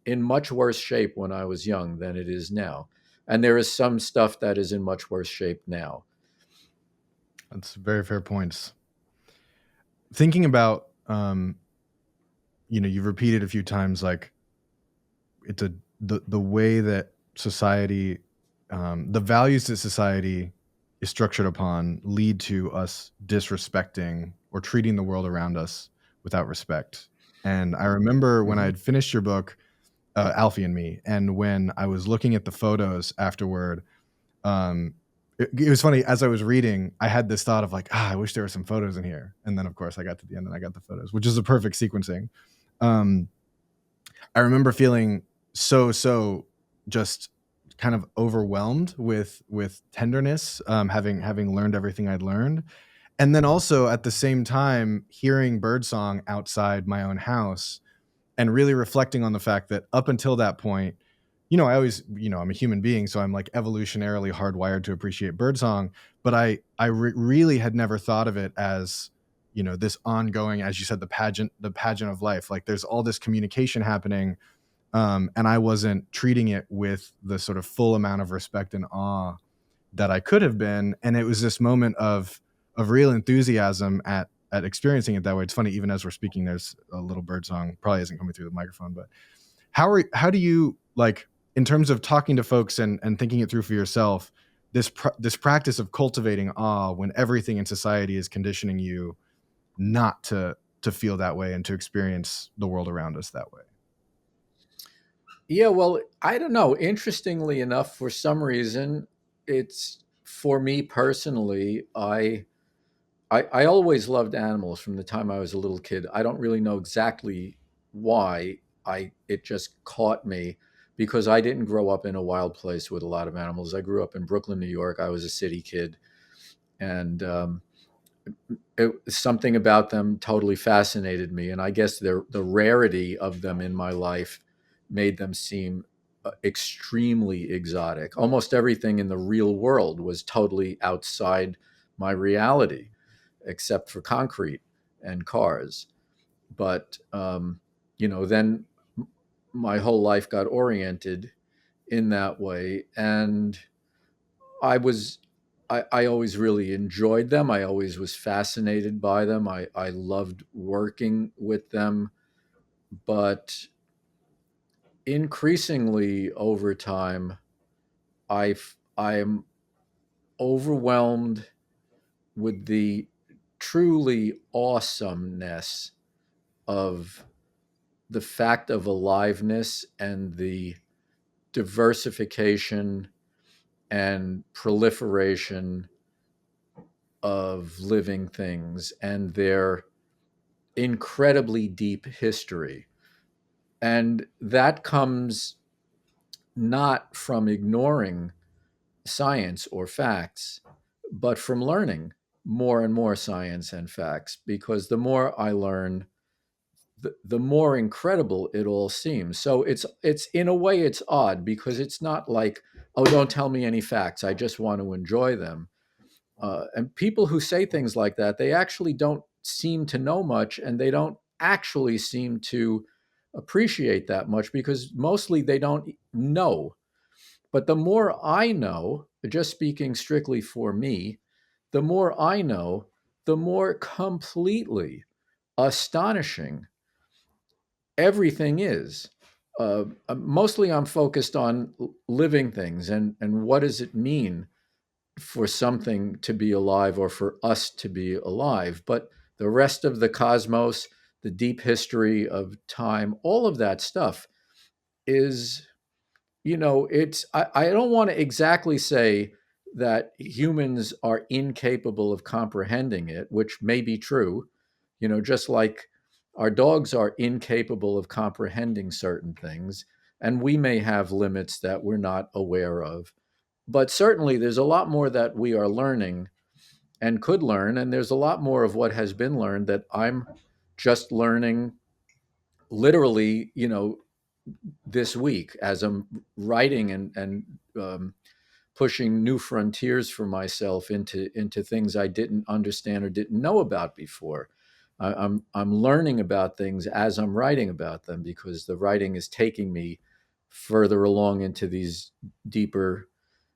[SPEAKER 1] in much worse shape when I was young than it is now, and there is some stuff that is in much worse shape now.
[SPEAKER 2] That's very fair points. Thinking about, you've repeated a few times, like it's the way that society, the values that society is structured upon lead to us disrespecting or treating the world around us without respect. And I remember when I
[SPEAKER 1] Hmm.
[SPEAKER 2] had finished your book, Alfie and Me, and when I was looking at the photos afterward, it was funny. As I was reading, I had this thought of like, I wish there were some photos in here. And then, of course, I got to the end and I got the photos, which is a perfect sequencing. Um, I remember feeling so just kind of overwhelmed with tenderness, having learned everything I'd learned, and then also at the same time hearing birdsong outside my own house and really reflecting on the fact that up until that point, I always, I'm a human being, so I'm like evolutionarily hardwired to appreciate birdsong, but really had never thought of it as, this ongoing, as you said, the pageant of life. Like there's all this communication happening, and I wasn't treating it with the sort of full amount of respect and awe that I could have been. And it was this moment of real enthusiasm at experiencing it that way. It's funny, even as we're speaking, there's a little bird song, probably isn't coming through the microphone, but how do you, like, in terms of talking to folks and thinking it through for yourself, this practice of cultivating awe when everything in society is conditioning you not to feel that way and to experience the world around us that way?
[SPEAKER 1] Yeah, well, I don't know. Interestingly enough, for some reason, it's for me personally. I always loved animals from the time I was a little kid. I don't really know exactly why. I It just caught me because I didn't grow up in a wild place with a lot of animals. I grew up in Brooklyn, New York. I was a city kid, and something about them totally fascinated me. And I guess the rarity of them in my life made them seem extremely exotic. Almost everything in the real world was totally outside my reality, except for concrete and cars. But then my whole life got oriented in that way, and I was I always really enjoyed them. I always was fascinated by them. I loved working with them, but increasingly over time, I am. overwhelmed with the truly awesomeness of the fact of aliveness and the diversification and proliferation of living things and their incredibly deep history. And that comes not from ignoring science or facts, but from learning more and more science and facts, because the more I learn, the more incredible it all seems. So it's in a way it's odd because it's not like, oh, don't tell me any facts. I just want to enjoy them. And people who say things like that, they actually don't seem to know much, and they don't actually seem to appreciate that much because mostly they don't know. But the more I know, just speaking strictly for me, the more I know, the more completely astonishing everything is. Mostly I'm focused on living things and what does it mean for something to be alive or for us to be alive. But the rest of the cosmos, the deep history of time, all of that stuff is, I don't want to exactly say that humans are incapable of comprehending it, which may be true, just like our dogs are incapable of comprehending certain things, and we may have limits that we're not aware of. But certainly there's a lot more that we are learning and could learn, and there's a lot more of what has been learned that I'm just learning literally, this week as I'm writing and pushing new frontiers for myself into things I didn't understand or didn't know about before. I'm learning about things as I'm writing about them because the writing is taking me further along into these deeper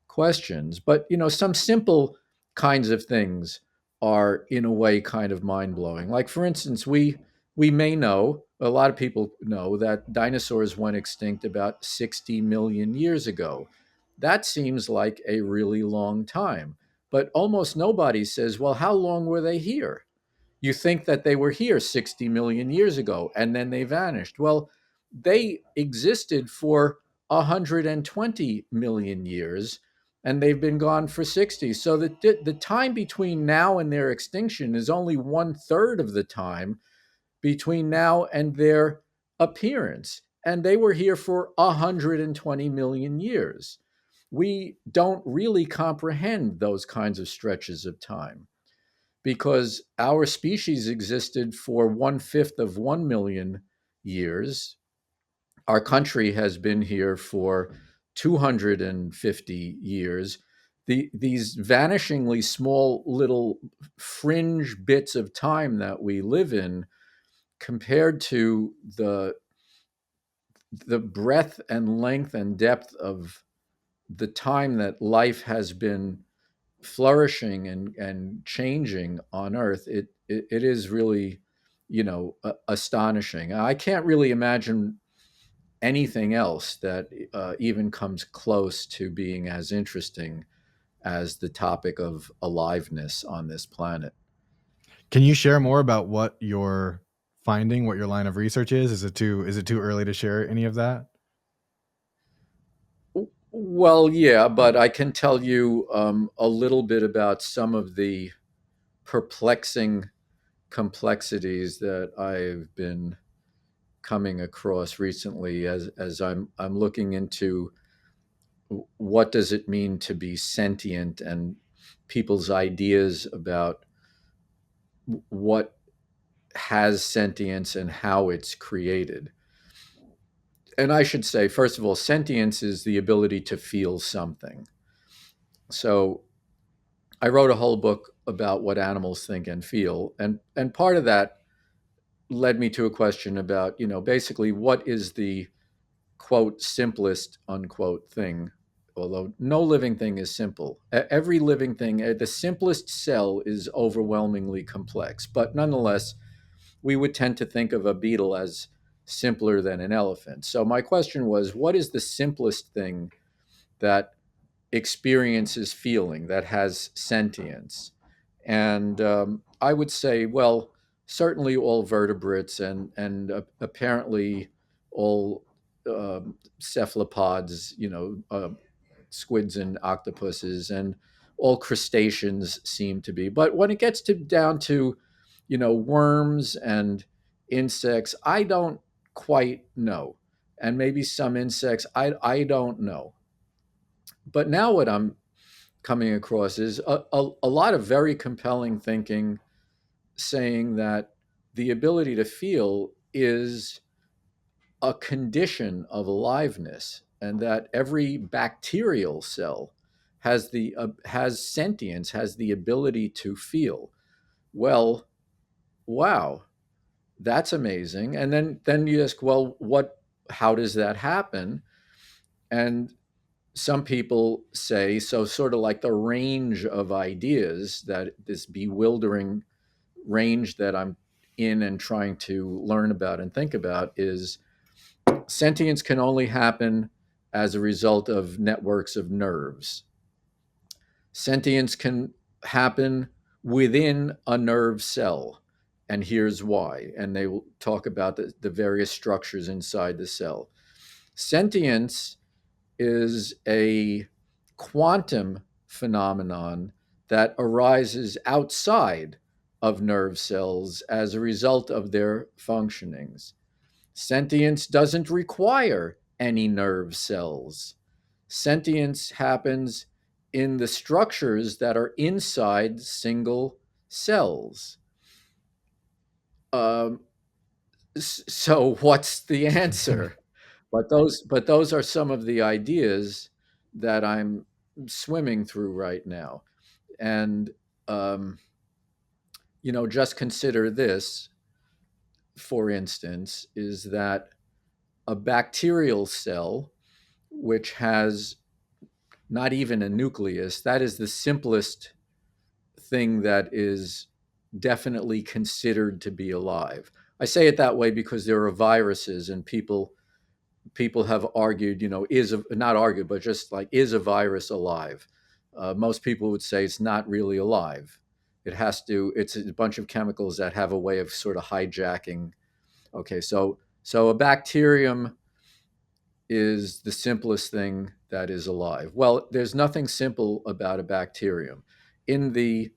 [SPEAKER 1] questions. But some simple kinds of things are in a way kind of mind blowing. Like for instance, we may know, a lot of people know, that dinosaurs went extinct about 60 million years ago. That seems like a really long time. But almost nobody says, well, how long were they here? You think that they were here 60 million years ago and then they vanished. Well, they existed for 120 million years and they've been gone for 60. So the time between now and their extinction is only one third of the time between now and their appearance. And they were here for 120 million years. We don't really comprehend those kinds of stretches of time because our species existed for 1/5 of 1 million years. Our country has been here for 250 years. These vanishingly small little fringe bits of time that we live in, compared to the breadth and length and depth of the time that life has been flourishing and changing on Earth, it is really, astonishing. I can't really imagine anything else that even comes close to being as interesting as the topic of aliveness on this planet.
[SPEAKER 2] Can you share more about what you're finding, what your line of research is? Is it too early to share any of that?
[SPEAKER 1] Well, yeah, but I can tell you a little bit about some of the perplexing complexities that I've been coming across recently as I'm looking into what does it mean to be sentient and people's ideas about what has sentience and how it's created. And I should say, first of all, sentience is the ability to feel something. So I wrote a whole book about what animals think and feel, and part of that led me to a question about, basically what is the quote simplest unquote thing, although no living thing is simple. Every living thing, the simplest cell is overwhelmingly complex, but nonetheless we would tend to think of a beetle as simpler than an elephant. So my question was, what is the simplest thing that experiences feeling, that has sentience. And I would say, well, certainly all vertebrates and apparently all cephalopods, squids and octopuses, and all crustaceans seem to be. But when it gets down to, worms and insects, I don't quite know. And maybe some insects, I don't know. But now what I'm coming across is a lot of very compelling thinking saying that the ability to feel is a condition of aliveness, and that every bacterial cell has sentience, has the ability to feel. Well, wow, that's amazing. And then you ask, well, what? How does that happen? And some people say, so sort of like the range of ideas, that this bewildering range that I'm in and trying to learn about and think about, is sentience can only happen as a result of networks of nerves. Sentience can happen within a nerve cell. And here's why. And they will talk about the various structures inside the cell. Sentience is a quantum phenomenon that arises outside of nerve cells as a result of their functionings. Sentience doesn't require any nerve cells. Sentience happens in the structures that are inside single cells. Um, so what's the answer? But those are some of the ideas that I'm swimming through right now. And um, just consider this, for instance, is that a bacterial cell, which has not even a nucleus, that is the simplest thing that is definitely considered to be alive. I say it that way because there are viruses, and people have argued, not argued, but just like, is a virus alive? Most people would say it's not really alive. It's a bunch of chemicals that have a way of sort of hijacking. Okay, so a bacterium is the simplest thing that is alive. Well, there's nothing simple about a bacterium. In the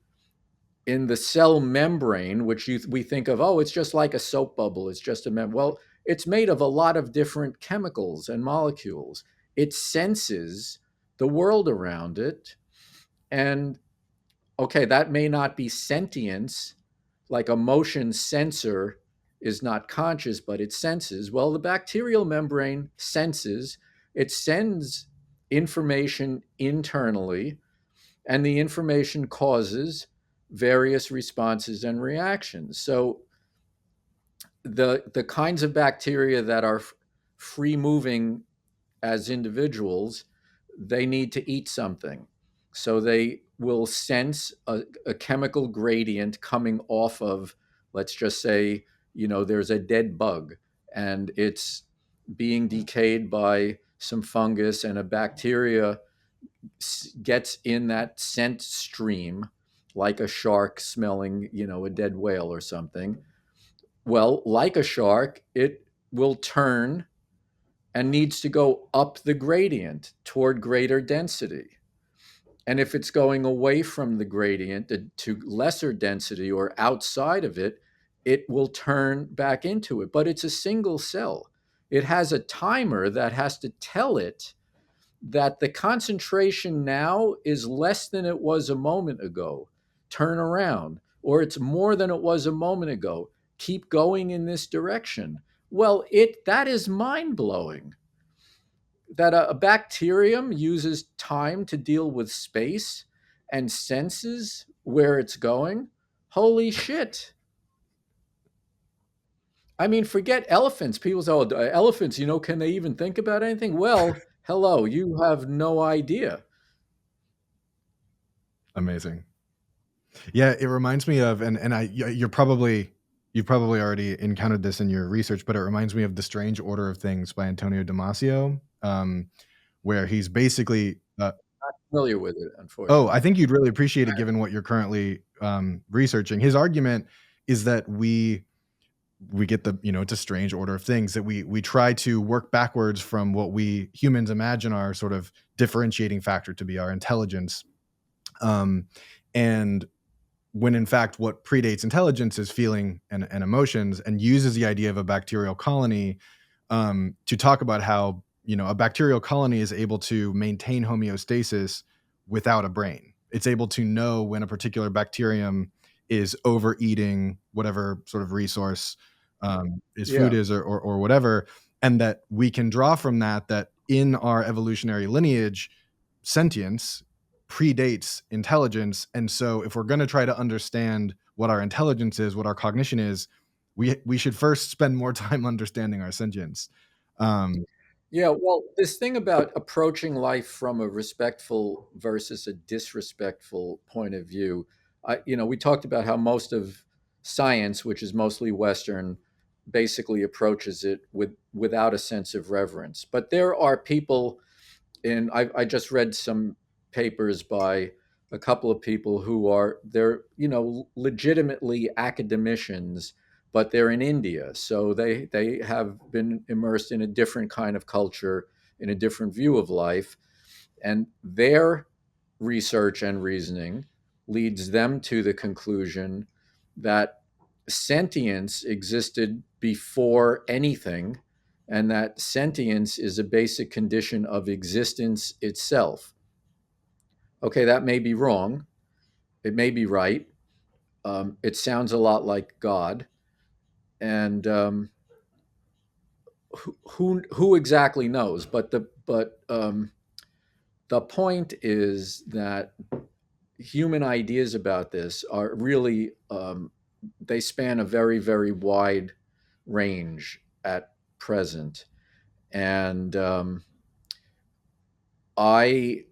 [SPEAKER 1] in the cell membrane, which we think of, oh, it's just like a soap bubble, it's just a well, it's made of a lot of different chemicals and molecules. It senses the world around it. And okay, that may not be sentience, like a motion sensor is not conscious, but it senses. Well, the bacterial membrane senses, it sends information internally, and the information causes various responses and reactions. So the kinds of bacteria that are free moving as individuals, they need to eat something. So they will sense a chemical gradient coming off of, let's just say, there's a dead bug and it's being decayed by some fungus, and a bacteria gets in that scent stream, like a shark smelling, a dead whale or something. Well, like a shark, it will turn and needs to go up the gradient toward greater density. And if it's going away from the gradient to lesser density or outside of it, it will turn back into it. But it's a single cell. It has a timer that has to tell it that the concentration now is less than it was a moment ago. Turn around. Or it's more than it was a moment ago. Keep going in this direction. Well, that is mind blowing. That a bacterium uses time to deal with space and senses where it's going. Holy shit. I mean, forget elephants. People say, oh, elephants, can they even think about anything? Well, hello, you have no idea.
[SPEAKER 2] Amazing. Yeah, it reminds me of, and you've probably already encountered this in your research, but it reminds me of The Strange Order of Things by Antonio Damasio, where he's basically
[SPEAKER 1] familiar with it,
[SPEAKER 2] Oh, I
[SPEAKER 1] unfortunately.
[SPEAKER 2] think you'd really appreciate it given what you're currently, researching. His argument is that we get the, it's a strange order of things that we try to work backwards from what we humans imagine our sort of differentiating factor to be, our intelligence. Um, and when in fact what predates intelligence is feeling and emotions, and uses the idea of a bacterial colony, to talk about how, a bacterial colony is able to maintain homeostasis without a brain. It's able to know when a particular bacterium is overeating whatever sort of resource, is food
[SPEAKER 1] Yeah.
[SPEAKER 2] is, or whatever, and that we can draw from that that in our evolutionary lineage, sentience predates intelligence. And so if we're going to try to understand what our intelligence is, what our cognition is, we should first spend more time understanding our sentience. Um,
[SPEAKER 1] Yeah, well, this thing about approaching life from a respectful versus a disrespectful point of view, we talked about how most of science, which is mostly Western, basically approaches it without a sense of reverence. But there are people and I just read some papers by a couple of people who are they're legitimately academicians, but they're in India, so they have been immersed in a different kind of culture, in a different view of life, and their research and reasoning leads them to the conclusion that sentience existed before anything, and that sentience is a basic condition of existence itself. Okay, that may be wrong. It may be right. It sounds a lot like God. And who exactly knows? But the point is that human ideas about this are really they span a very very wide range at present, and I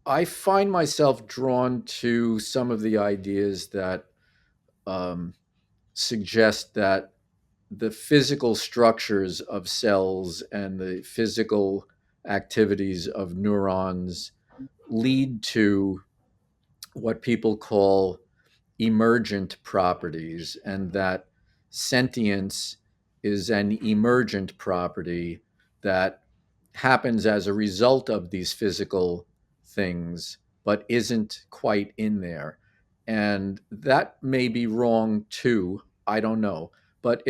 [SPEAKER 1] I find myself drawn to some of the ideas that um, suggest that the physical structures of cells and the physical activities of neurons lead to what people call emergent properties, and that sentience is an emergent property that happens as a result of these physical things, but isn't quite in there. And that may be wrong too. I don't know. But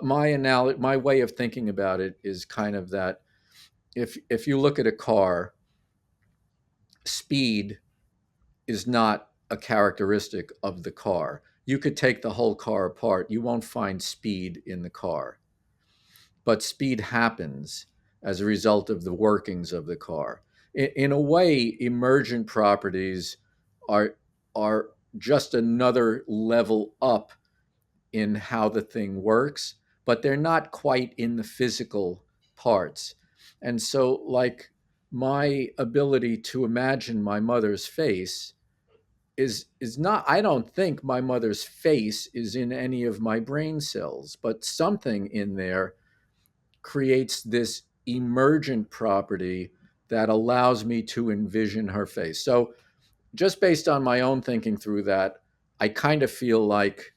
[SPEAKER 1] my way of thinking about it is kind of that if you look at a car, speed is not a characteristic of the car. You could take the whole car apart, you won't find speed in the car. But speed happens as a result of the workings of the car. In a way, emergent properties are are just another level up in how the thing works, but they're not quite in the physical parts. And so, like, my ability to imagine my mother's face is not, I don't think my mother's face is in any of my brain cells, but something in there creates this emergent property that allows me to envision her face. So just based on my own thinking through that, I kind of feel like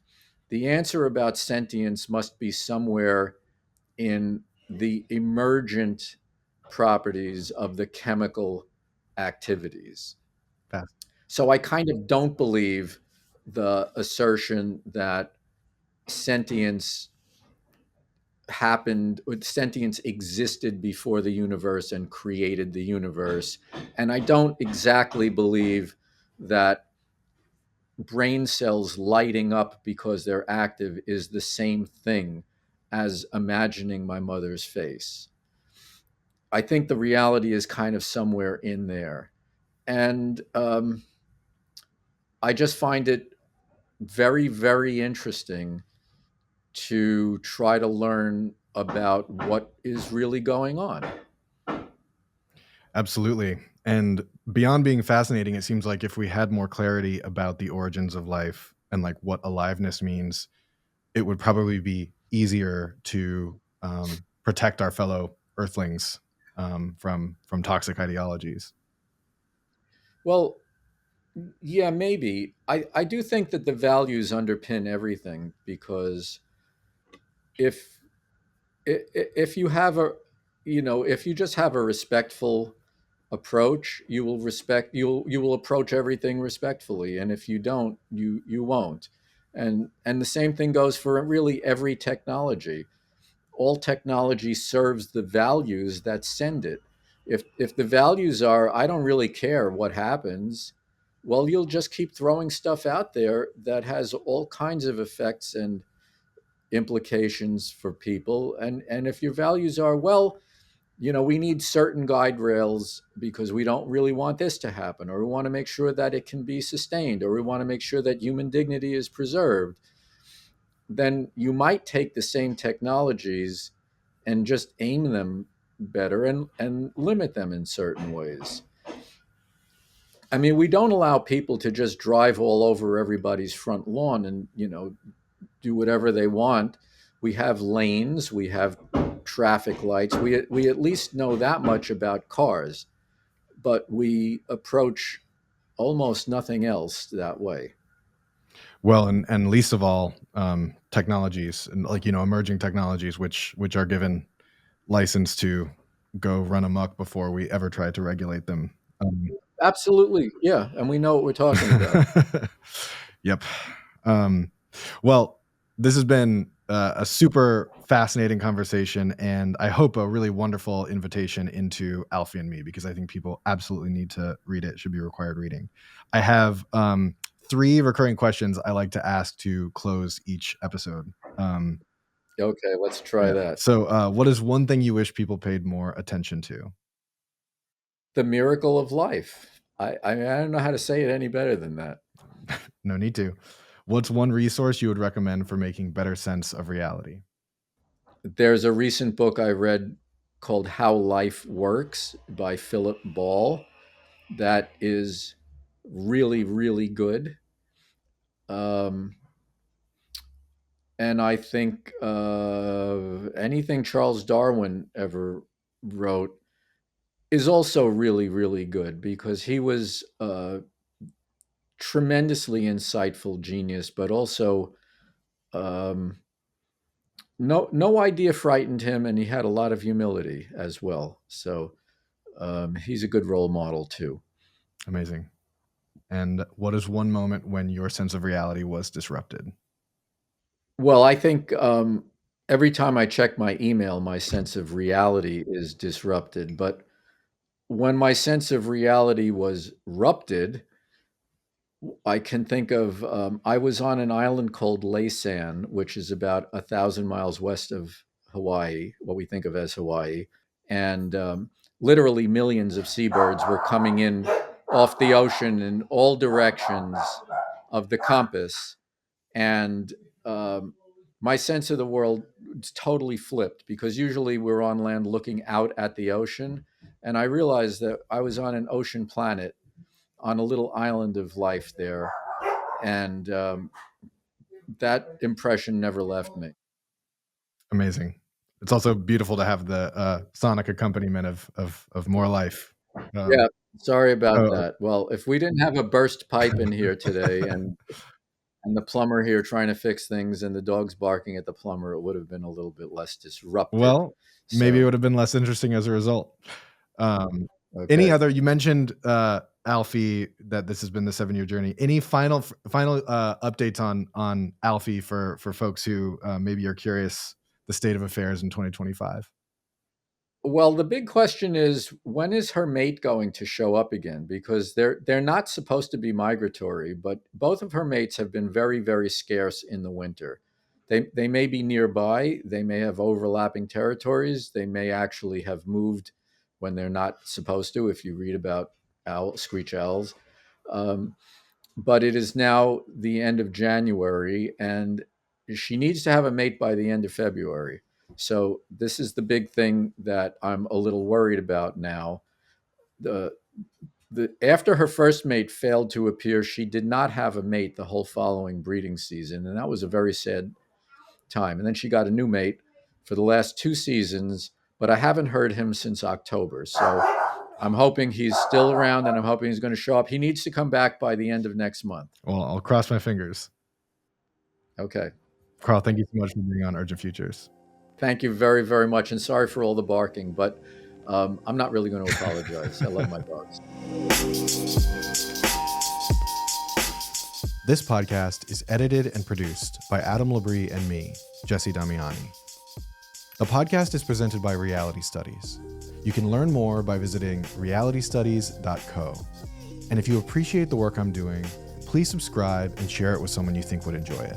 [SPEAKER 1] the answer about sentience must be somewhere in the emergent properties of the chemical activities.
[SPEAKER 2] Fast.
[SPEAKER 1] So I kind of don't believe the assertion that sentience sentience existed before the universe and created the universe. And I don't exactly believe that brain cells lighting up because they're active is the same thing as imagining my mother's face. I think the reality is kind of somewhere in there. And I just find it very, very interesting to try to learn about what is really going on.
[SPEAKER 2] Absolutely. And beyond being fascinating, it seems like if we had more clarity about the origins of life and like what aliveness means, it would probably be easier to, protect our fellow Earthlings, from toxic ideologies.
[SPEAKER 1] Well, yeah, maybe. I do think that the values underpin everything because if if you have a, if you just have a respectful approach, you will approach everything respectfully, and if you don't, you won't. And the same thing goes for really every technology. All technology serves the values that send it. If the values are I don't really care what happens, well, you'll just keep throwing stuff out there that has all kinds of effects and implications for people. And if your values are, well, we need certain guide rails because we don't really want this to happen, or we want to make sure that it can be sustained, or we want to make sure that human dignity is preserved, then you might take the same technologies and just aim them better and limit them in certain ways. I mean, we don't allow people to just drive all over everybody's front lawn and, do whatever they want. We have lanes, we have traffic lights. We at least know that much about cars, but we approach almost nothing else that way.
[SPEAKER 2] Well, and least of all, technologies and like emerging technologies, which are given license to go run amok before we ever try to regulate them.
[SPEAKER 1] Absolutely. Yeah. And we know what we're talking about.
[SPEAKER 2] Yep. Um, well, this has been a super fascinating conversation, and I hope a really wonderful invitation into Alfie and Me, because I think people absolutely need to read it. It should be required reading. I have three recurring questions I like to ask to close each episode.
[SPEAKER 1] Okay, let's try
[SPEAKER 2] Yeah.
[SPEAKER 1] that.
[SPEAKER 2] So, what is one thing you wish people paid more attention to?
[SPEAKER 1] The miracle of life. I don't know how to say it any better than that.
[SPEAKER 2] No need to. What's one resource you would recommend for making better sense of reality?
[SPEAKER 1] There's a recent book I read called How Life Works by Philip Ball that is really, really good. Um, and I think anything Charles Darwin ever wrote is also really, really good because he was a tremendously insightful genius, but also um, no idea frightened him, and he had a lot of humility as well. So he's a good role model too.
[SPEAKER 2] Amazing. And what is one moment when your sense of reality was disrupted?
[SPEAKER 1] Well, I think every time I check my email, my sense of reality is disrupted. But when my sense of reality was rupted, I can think of I was on an island called Laysan, which is about 1,000 miles west of Hawaii, what we think of as Hawaii, and literally millions of seabirds were coming in off the ocean in all directions of the compass, and um, my sense of the world totally flipped because usually we're on land looking out at the ocean, and I realized that I was on an ocean planet on a little island of life there, and that impression never left me.
[SPEAKER 2] Amazing. It's also beautiful to have the sonic accompaniment of more life. Um,
[SPEAKER 1] Yeah, sorry about
[SPEAKER 2] oh,
[SPEAKER 1] that. Well, if we didn't have a burst pipe in here today and the plumber here trying to fix things and the dogs barking at the plumber, it would have been a little bit less disrupted.
[SPEAKER 2] well, maybe it
[SPEAKER 1] So,
[SPEAKER 2] would have been less interesting as a result. Um, any
[SPEAKER 1] okay.
[SPEAKER 2] other? You mentioned Alfie, that this has been the 7-year journey. Any final updates on Alfie for folks who maybe are curious the state of affairs in 2025?
[SPEAKER 1] Well, the big question is when is her mate going to show up again? Because they're not supposed to be migratory, but both of her mates have been very, very scarce in the winter. They may be nearby, they may have overlapping territories, they may actually have moved when they're not supposed to, if you read about screech owls. Um, but it is now the end of January, and she needs to have a mate by the end of February. So this is the big thing that I'm a little worried about now. The after her first mate failed to appear, she did not have a mate the whole following breeding season, and that was a very sad time. And then she got a new mate for the last 2 seasons, but I haven't heard him since October. So I'm hoping he's still around, and I'm hoping he's going to show up. He needs to come back by the end of next month.
[SPEAKER 2] Well, I'll cross my fingers.
[SPEAKER 1] Okay.
[SPEAKER 2] Carl, thank you so much for being on Urgent Futures.
[SPEAKER 1] Thank you very, very much. And sorry for all the barking, but I'm not really going to apologize. I love my dogs.
[SPEAKER 2] This podcast is edited and produced by Adam Labrie and me, Jesse Damiani. The podcast is presented by Reality Studies. You can learn more by visiting realitystudies.co. And if you appreciate the work I'm doing, please subscribe and share it with someone you think would enjoy it.